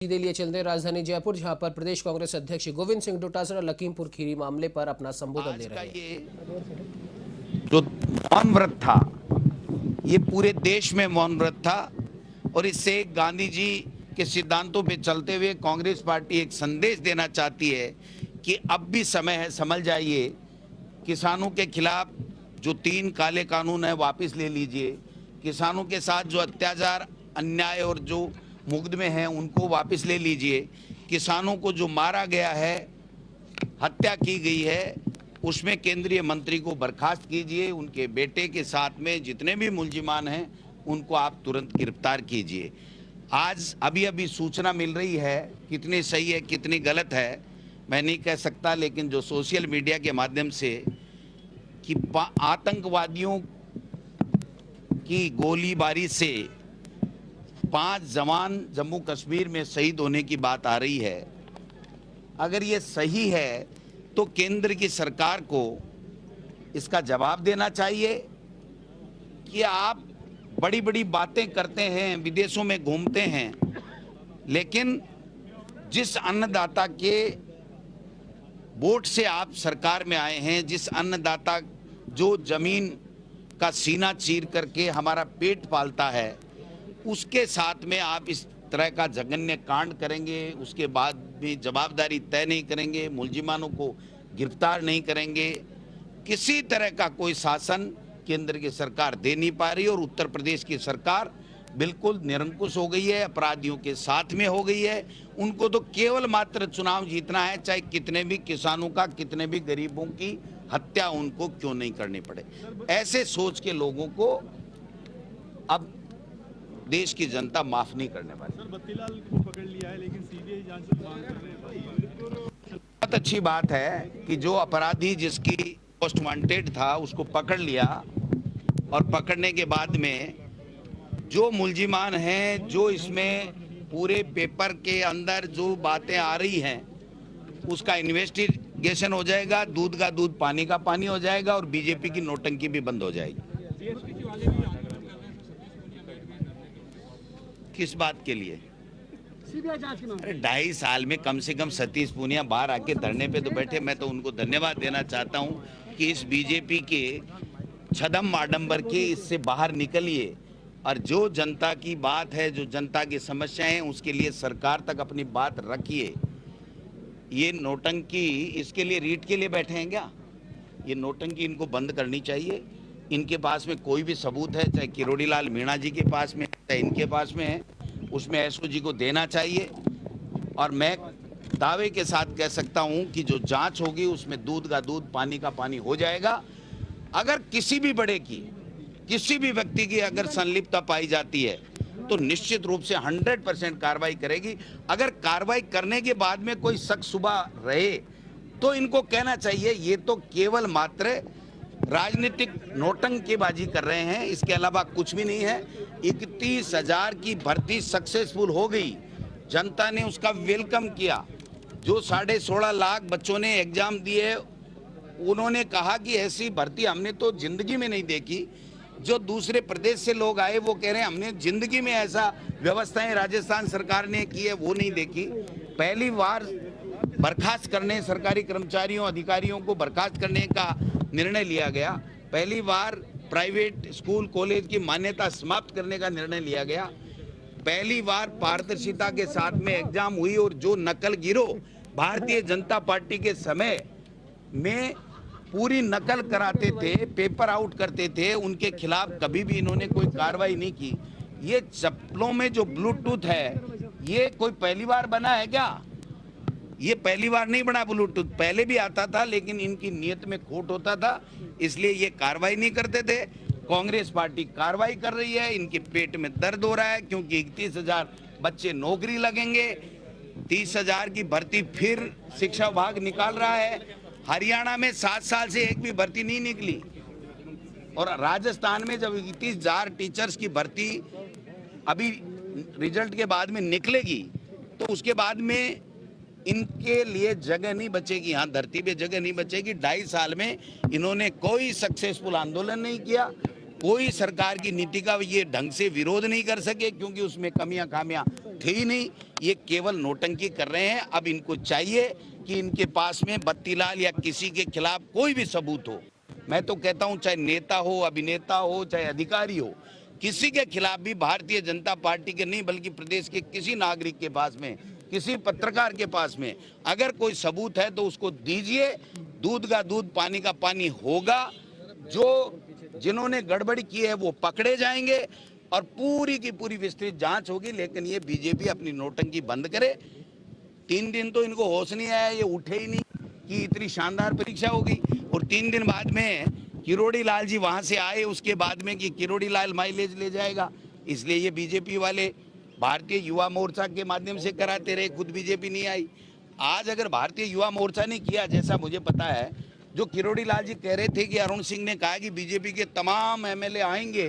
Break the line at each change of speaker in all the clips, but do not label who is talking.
सीधे लिए चलते हैं राजधानी जयपुर, जहां पर प्रदेश कांग्रेस अध्यक्ष गोविंद सिंह डोटासरा लखीमपुर खीरी मामले पर अपना संबोधन दे रहे हैं।
ये जो मौन व्रत था, ये पूरे देश में मौन व्रत था और इससे गांधी जी के सिद्धांतों पे चलते हुए कांग्रेस पार्टी एक संदेश देना चाहती है कि अब भी समय है, समझ जाइए। किसानों के खिलाफ जो 3 काले कानून है वापस ले लीजिए। किसानों के साथ जो अत्याचार, अन्याय और जो मुकदमे हैं उनको वापस ले लीजिए। किसानों को जो मारा गया है, हत्या की गई है, उसमें केंद्रीय मंत्री को बर्खास्त कीजिए। उनके बेटे के साथ में जितने भी मुलजिमान हैं उनको आप तुरंत गिरफ्तार कीजिए। आज अभी सूचना मिल रही है, कितनी सही है कितनी गलत है मैं नहीं कह सकता, लेकिन जो सोशल मीडिया के माध्यम से कि आतंकवादियों की गोलीबारी से 5 जवान जम्मू कश्मीर में शहीद होने की बात आ रही है। अगर ये सही है तो केंद्र की सरकार को इसका जवाब देना चाहिए कि आप बड़ी बड़ी बातें करते हैं, विदेशों में घूमते हैं, लेकिन जिस अन्नदाता के वोट से आप सरकार में आए हैं, जिस अन्नदाता जो जमीन का सीना चीर करके हमारा पेट पालता है, उसके साथ में आप इस तरह का जघन्य कांड करेंगे, उसके बाद भी जवाबदारी तय नहीं करेंगे, मुलजिमानों को गिरफ्तार नहीं करेंगे। किसी तरह का कोई शासन केंद्र की सरकार दे नहीं पा रही और उत्तर प्रदेश की सरकार बिल्कुल निरंकुश हो गई है, अपराधियों के साथ में हो गई है। उनको तो केवल मात्र चुनाव जीतना है, चाहे कितने भी किसानों का, कितने भी गरीबों की हत्या उनको क्यों नहीं करनी पड़े। ऐसे सोच के लोगों को अब देश की जनता माफ नहीं करने वाली।
सर, बत्तीलाल को पकड़ लिया है, लेकिन सीबीआई जांच की मांग कर रहे हैं।
बहुत अच्छी बात है कि जो अपराधी जिसकी मोस्ट वांटेड था उसको पकड़ लिया और पकड़ने के बाद में जो मुलजिमान हैं, जो इसमें पूरे पेपर के अंदर जो बातें आ रही हैं उसका इन्वेस्टिगेशन हो जाएगा, दूध का दूध पानी का पानी हो जाएगा और बीजेपी की नोटंकी भी बंद हो जाएगी। किस बात के लिए? अरे 2.5 साल में कम से कम सतीश पूनिया बाहर आके धरने पे तो बैठे। मैं तो उनको धन्यवाद देना चाहता हूं कि इस बीजेपी के छदम आडंबर के इससे बाहर निकलिए और जो जनता की बात है, जो जनता की समस्याएं हैं, उसके लिए सरकार तक अपनी बात रखिए। ये नोटंकी इसके लिए रीट के लिए बैठे हैं क्या? ये नोटंकी इनको बंद करनी चाहिए। इनके पास में कोई भी सबूत है, चाहे किरोड़ीलाल मीणा जी के पास में, चाहे इनके पास में है, उसमें एसओजी को देना चाहिए। और मैं दावे के साथ कह सकता हूं कि जो जांच होगी उसमें दूध का दूध पानी का पानी हो जाएगा। अगर किसी भी बड़े की, किसी भी व्यक्ति की अगर संलिप्तता पाई जाती है तो निश्चित रूप से 100% कार्रवाई करेगी। अगर कार्रवाई करने के बाद में कोई शक शुबा रहे तो इनको कहना चाहिए ये तो केवल मात्र राजनीतिक नोटंकीबाजी कर रहे हैं, इसके अलावा कुछ भी नहीं है। 31,000 की भर्ती सक्सेसफुल हो गई, जनता ने उसका वेलकम किया। जो 16.5 लाख बच्चों ने एग्जाम दिए, उन्होंने कहा कि ऐसी भर्ती हमने तो जिंदगी में नहीं देखी। जो दूसरे प्रदेश से लोग आए वो कह रहे हैं हमने जिंदगी में ऐसा व्यवस्थाएं राजस्थान सरकार ने की है वो नहीं देखी। पहली बार बर्खास्त करने, सरकारी कर्मचारियों अधिकारियों को बर्खास्त करने का निर्णय लिया गया। पहली बार प्राइवेट स्कूल कॉलेज की मान्यता समाप्त करने का निर्णय लिया गया। पहली बार पारदर्शिता के साथ में एग्जाम हुई और जो नकल गिरोह भारतीय जनता पार्टी के समय में पूरी नकल कराते थे, पेपर आउट करते थे, उनके खिलाफ कभी भी इन्होंने कोई कार्रवाई नहीं की। ये चप्पलों में जो ब्लूटूथ है ये कोई पहली बार बना है क्या? ये पहली बार नहीं बना ब्लूटूथ, पहले भी आता था, लेकिन इनकी नीयत में खोट होता था, इसलिए ये कार्रवाई नहीं करते थे। कांग्रेस पार्टी कार्रवाई कर रही है, इनके पेट में दर्द हो रहा है क्योंकि 31,000 बच्चे नौकरी लगेंगे। 30,000 की भर्ती फिर शिक्षा विभाग निकाल रहा है। हरियाणा में 7 साल से एक भी भर्ती नहीं निकली और राजस्थान में जब 31,000 टीचर्स की भर्ती अभी रिजल्ट के बाद में निकलेगी तो उसके बाद में इनके लिए जगह नहीं बचेगी, यहाँ धरती पे जगह नहीं बचेगी। 2.5 साल में इन्होंने कोई सक्सेसफुल आंदोलन नहीं किया, कोई सरकार की नीति का ये ढंग से विरोध नहीं कर सके, क्योंकि उसमें कमियां खामियां थी ही नहीं। ये केवल नोटंकी कर रहे हैं। अब इनको चाहिए कि इनके पास में बत्तीलाल या किसी के खिलाफ कोई भी सबूत हो। मैं तो कहता हूं, चाहे नेता हो, अभिनेता हो, चाहे अधिकारी हो, किसी के खिलाफ भी भारतीय जनता पार्टी के नहीं बल्कि प्रदेश के किसी नागरिक के पास में, किसी पत्रकार के पास में अगर कोई सबूत है तो उसको दीजिए। दूध का दूध, पानी का पानी होगा। जो जिन्होंने गड़बड़ी की है वो पकड़े जाएंगे और पूरी की पूरी विस्तृत जांच होगी। लेकिन ये बीजेपी अपनी नोटंकी बंद करे। 3 दिन तो इनको होश नहीं आया, ये उठे ही नहीं कि इतनी शानदार परीक्षा होगी। और 3 दिन बाद में किरोड़ी लाल जी वहां से आए, उसके बाद में कि किरोड़ी लाल माइलेज ले जाएगा, इसलिए ये बीजेपी वाले भारतीय युवा मोर्चा के माध्यम से कराते रहे, खुद बीजेपी नहीं आई। आज अगर भारतीय युवा मोर्चा ने किया, जैसा मुझे पता है, जो किरोड़ी लाल जी कह रहे थे कि अरुण सिंह ने कहा कि बीजेपी के तमाम एमएलए आएंगे,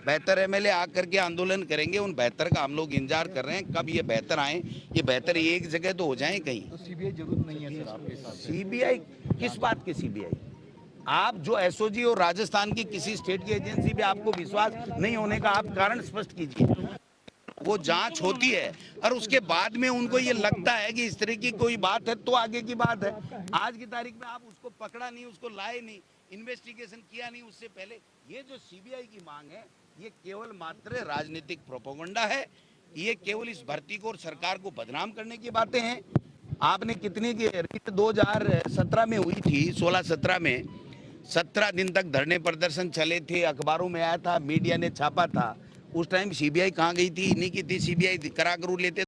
बेहतर एमएलए आकर के आंदोलन करेंगे, उन बेहतर का हम लोग इंतजार कर रहे हैं कब ये बेहतर आए। ये बेहतर एक जगह तो हो जाए कहीं।
तो सीबीआई जरूरत नहीं है सर आपके साथ?
सीबीआई किस बात की सीबीआई? आप जो एसओजी और राजस्थान की किसी स्टेट की एजेंसी पे आपको विश्वास नहीं होने का आप कारण स्पष्ट कीजिए। वो जांच होती है और उसके बाद में उनको ये लगता है कि इस तरह की कोई बात है तो आगे की बात है। आज की तारीख में आप उसको पकड़ा नहीं, उसको लाए नहीं, इन्वेस्टिगेशन किया नहीं उससे पहले। ये जो सीबीआई की मांग है ये केवल मात्र राजनीतिक प्रोपेगेंडा है। ये केवल इस भर्ती को और सरकार को बदनाम करने की बातें हैं। आपने कितनी की 2017 में हुई थी, 16-17 में 17 दिन तक धरने प्रदर्शन चले थे, अखबारों में आया था, मीडिया ने छापा था। उस टाइम सीबीआई कहाँ गई थी? नहीं की थी सीबीआई, करा करू लेते